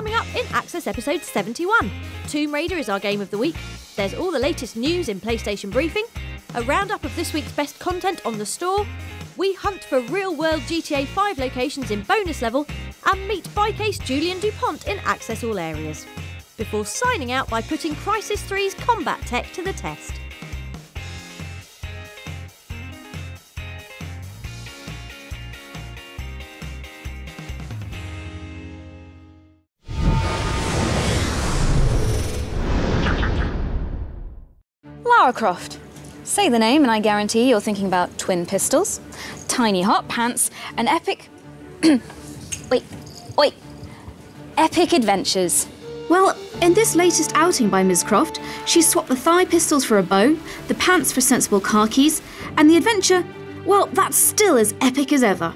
Coming up in Access episode 71, Tomb Raider is our game of the week. There's all the latest news in PlayStation Briefing, a roundup of this week's best content on the store, we hunt for real-world GTA 5 locations in bonus level, and meet Bikeace Julian DuPont in Access All Areas. Before signing out by putting Crysis 3's combat tech to the test. Lara Croft. Say the name and I guarantee you're thinking about twin pistols, tiny hot pants, and epic... epic adventures. Well, in this latest outing by Ms. Croft, she's swapped the thigh pistols for a bow, the pants for sensible khakis, and the adventure, well, that's still as epic as ever.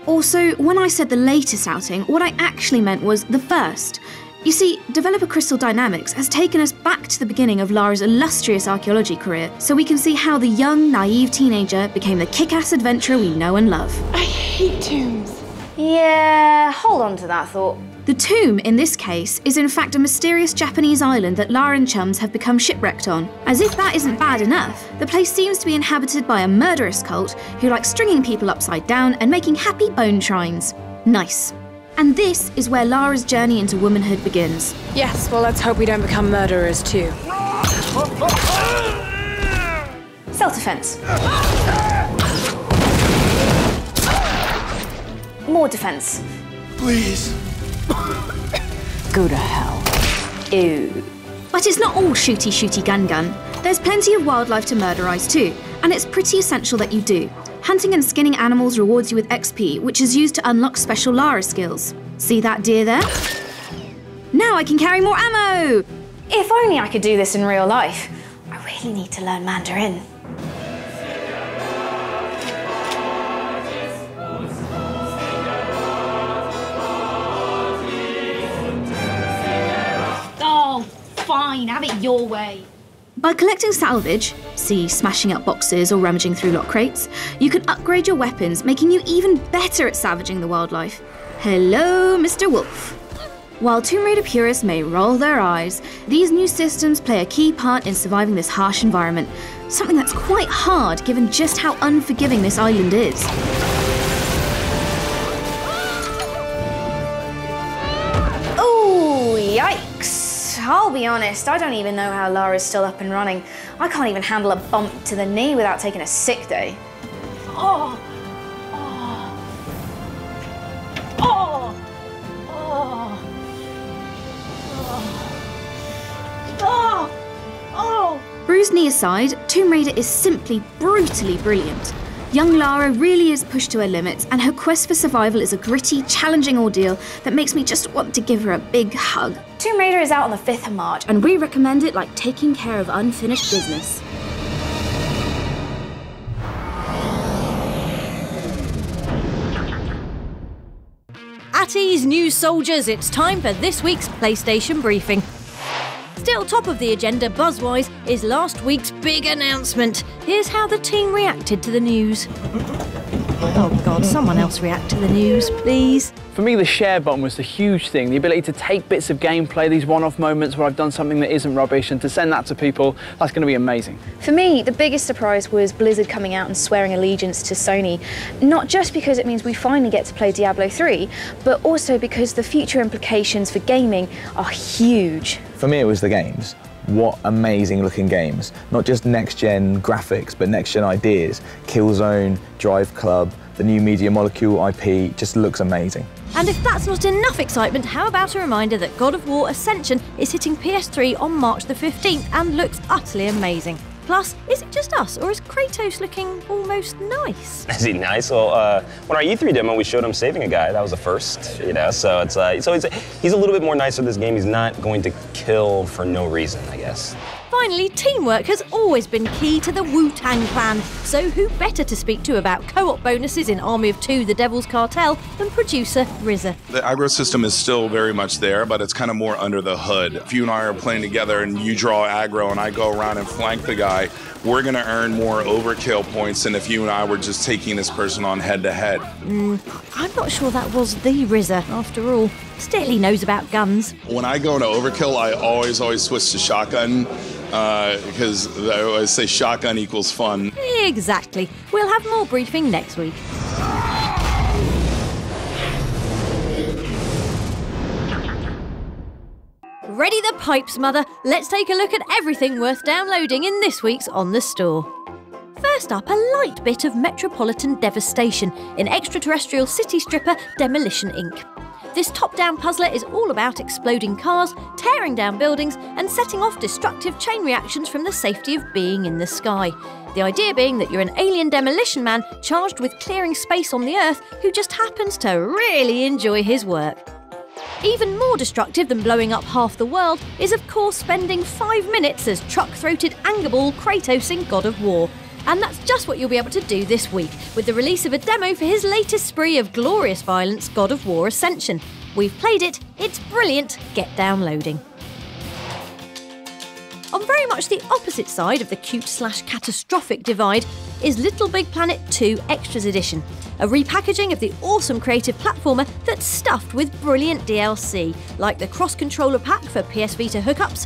Also, when I said the latest outing, what I actually meant was the first. You see, developer Crystal Dynamics has taken us back to the beginning of Lara's illustrious archaeology career, so we can see how the young, naive teenager became the kick-ass adventurer we know and love. I hate tombs. Yeah, hold on to that thought. The tomb, in this case, is in fact a mysterious Japanese island that Lara and chums have become shipwrecked on. As if that isn't bad enough, the place seems to be inhabited by a murderous cult who like stringing people upside down and making happy bone shrines. Nice. And this is where Lara's journey into womanhood begins. Yes, well, let's hope we don't become murderers too. Self-defense. More defense. Please. Go to hell. Ew. But it's not all shooty gun. There's plenty of wildlife to murderize too, and it's pretty essential that you do. Hunting and skinning animals rewards you with XP, which is used to unlock special Lara skills. See that deer there? Now I can carry more ammo! If only I could do this in real life. I really need to learn Mandarin. Oh, fine, have it your way. By collecting salvage, see smashing up boxes or rummaging through lock crates, you can upgrade your weapons, making you even better at savaging the wildlife. Hello, Mr. Wolf. While Tomb Raider purists may roll their eyes, these new systems play a key part in surviving this harsh environment, something that's quite hard given just how unforgiving this island is. Oh, yikes. I'll be honest, I don't even know how Lara's still up and running. I can't even handle a bump to the knee without taking a sick day. Oh, Bruised knee aside, Tomb Raider is simply brutally brilliant. Young Lara really is pushed to her limits, and her quest for survival is a gritty, challenging ordeal that makes me just want to give her a big hug. Tomb Raider is out on the 5th of March, And we recommend it like taking care of unfinished business. At ease, new soldiers, it's time for this week's PlayStation Briefing. Still top of the agenda buzz-wise is last week's big announcement. Here's how the team reacted to the news. Oh God, someone else react to the news, please. For me, the share button was the huge thing, the ability to take bits of gameplay, these one-off moments where I've done something that isn't rubbish, and to send that to people, that's going to be amazing. For me, the biggest surprise was Blizzard coming out and swearing allegiance to Sony, not just because it means we finally get to play Diablo 3, but also because the future implications for gaming are huge. For me, it was the games. What amazing looking games. Not just next-gen graphics, but next-gen ideas. Killzone, Drive Club, the new Media Molecule IP, just looks amazing. And if that's not enough excitement, how about a reminder that God of War Ascension is hitting PS3 on March the 15th and looks utterly amazing. Plus, is it just us, or is Kratos looking almost nice? Is he nice? Well, when our E3 demo, we showed him saving a guy. That was a first, you know. So it's he's a little bit more nicer this game. He's not going to kill for no reason, I guess. Finally, teamwork has always been key to the Wu-Tang Clan, so who better to speak to about co-op bonuses in Army of Two, The Devil's Cartel than producer RZA. The aggro system is still very much there, but it's kind of more under the hood. If you and I are playing together and you draw aggro and I go around and flank the guy, we're going to earn more overkill points than if you and I were just taking this person on head-to-head. I'm not sure that was the RZA, after all. Still, he knows about guns. When I go into overkill, I always switch to shotgun, because I always say shotgun equals fun. Exactly. We'll have more briefing next week. Ready the pipes, Mother. Let's take a look at everything worth downloading in this week's On the Store. First up, a light bit of metropolitan devastation in extraterrestrial city stripper Demolition Inc. This top-down puzzler is all about exploding cars, tearing down buildings, and setting off destructive chain reactions from the safety of being in the sky. The idea being that you're an alien demolition man charged with clearing space on the Earth who just happens to really enjoy his work. Even more destructive than blowing up half the world is, of course, spending 5 minutes as truck-throated angerball Kratos in God of War. And that's just what you'll be able to do this week, with the release of a demo for his latest spree of glorious violence, God of War Ascension. We've played it, it's brilliant, get downloading. On very much the opposite side of the cute/catastrophic divide is Little Big Planet 2 Extras Edition, a repackaging of the awesome creative platformer that's stuffed with brilliant DLC, like the cross-controller pack for PS Vita hookups,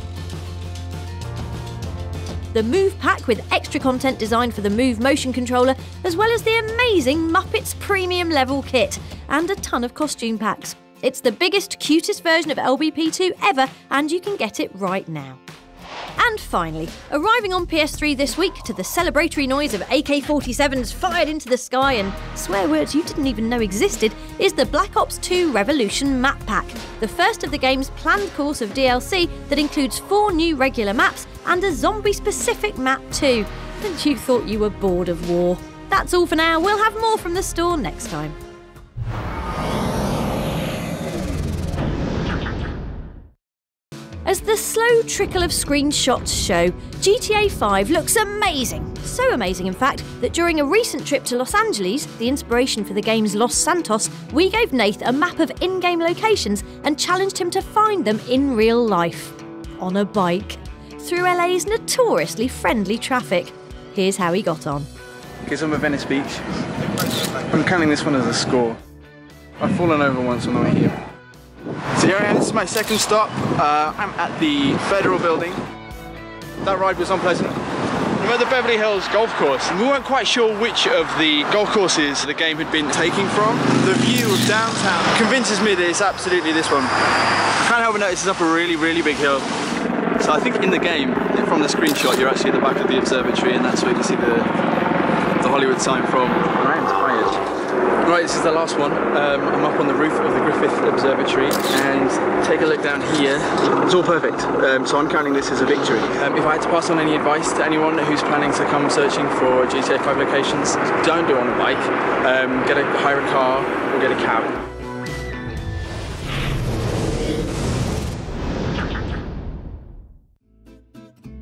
the Move pack with extra content designed for the Move motion controller, as well as the amazing Muppets Premium level kit, and a ton of costume packs. It's the biggest, cutest version of LBP2 ever, and you can get it right now. And finally, arriving on PS3 this week to the celebratory noise of AK-47s fired into the sky and swear words you didn't even know existed, is the Black Ops 2 Revolution map pack, the first of the game's planned course of DLC that includes 4 new regular maps and a zombie-specific map too. And you thought you were bored of war. That's all for now. We'll have more from the store next time. As the slow trickle of screenshots show, GTA 5 looks amazing. So amazing, in fact, that during a recent trip to Los Angeles, the inspiration for the game's Los Santos, we gave Nath a map of in-game locations and challenged him to find them in real life. On a bike. Through LA's notoriously friendly traffic. Here's how he got on. Because I'm at Venice Beach. I'm counting this one as a score. I've fallen over once on the way here. So here I am, this is my second stop. I'm at the Federal Building. That ride was unpleasant. I'm at the Beverly Hills Golf Course, and we weren't quite sure which of the golf courses the game had been taking from. The view of downtown convinces me that it's absolutely this one. I can't help but notice it's up a really, really big hill. So I think in the game, from the screenshot, you're actually at the back of the observatory, and that's where you can see the Hollywood sign from. I'm tired. Right, this is the last one. I'm up on the roof of the Griffith Observatory, and take a look down here. It's all perfect, so I'm counting this as a victory. If I had to pass on any advice to anyone who's planning to come searching for GTA 5 locations, don't do it on a bike. Hire a car or get a cab.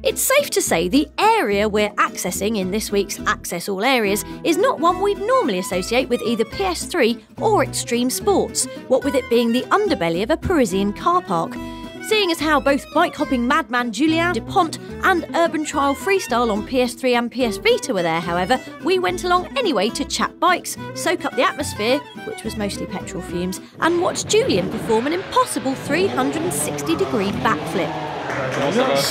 It's safe to say the area we're accessing in this week's Access All Areas is not one we'd normally associate with either PS3 or extreme sports, what with it being the underbelly of a Parisian car park. Seeing as how both bike-hopping madman Julien Dupont and Urban Trial Freestyle on PS3 and PS Vita were there, however, we went along anyway to chat bikes, soak up the atmosphere, which was mostly petrol fumes, and watch Julien perform an impossible 360-degree backflip.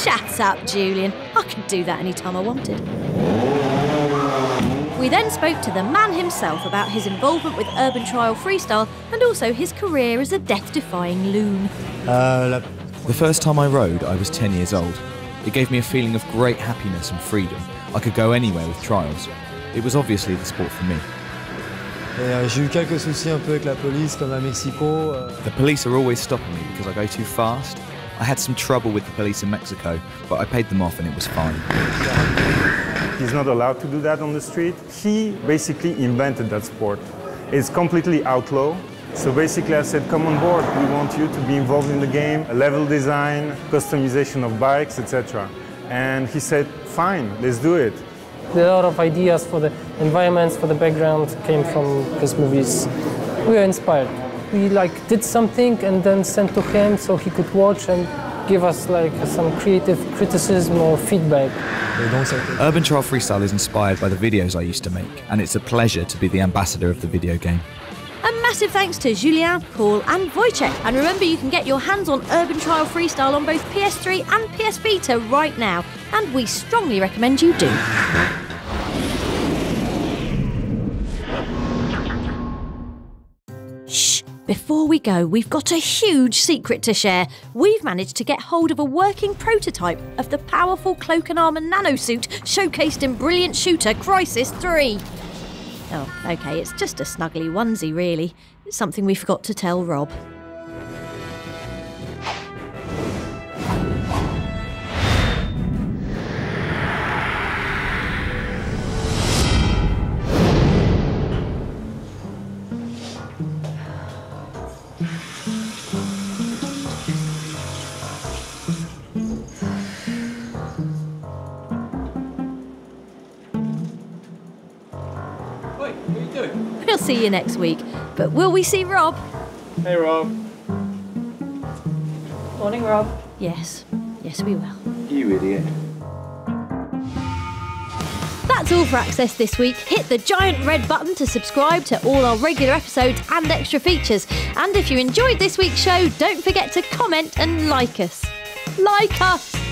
Shut up, Julien. I could do that anytime I wanted. We then spoke to the man himself about his involvement with Urban Trial Freestyle and also his career as a death-defying loon. The first time I rode, I was 10 years old. It gave me a feeling of great happiness and freedom. I could go anywhere with trials. It was obviously the sport for me. J'ai eu quelques soucis un peu avec la police, comme à Mexico. The police are always stopping me because I go too fast. I had some trouble with the police in Mexico, but I paid them off and it was fine. He's not allowed to do that on the street. He basically invented that sport. It's completely outlaw. So basically I said, come on board, we want you to be involved in the game, level design, customization of bikes, etc. And he said, fine, let's do it. A lot of ideas for the environments, for the background came from his movies. We were inspired. We did something and then sent to him so he could watch and give us some creative criticism or feedback. Urban Trial Freestyle is inspired by the videos I used to make, and it's a pleasure to be the ambassador of the video game. A massive thanks to Julien, Paul and Wojciech. And remember, you can get your hands on Urban Trial Freestyle on both PS3 and PS Vita right now, and we strongly recommend you do. Shh! Before we go, we've got a huge secret to share. We've managed to get hold of a working prototype of the powerful cloak and armour nanosuit showcased in brilliant shooter Crysis 3. Oh, OK, it's just a snuggly onesie, really. It's something we forgot to tell Rob. We'll see you next week. But will we see Rob? Hey, Rob. Morning, Rob. Yes. Yes, we will. You idiot. That's all for Access this week. Hit the giant red button to subscribe to all our regular episodes and extra features. And if you enjoyed this week's show, don't forget to comment and like us. Like us!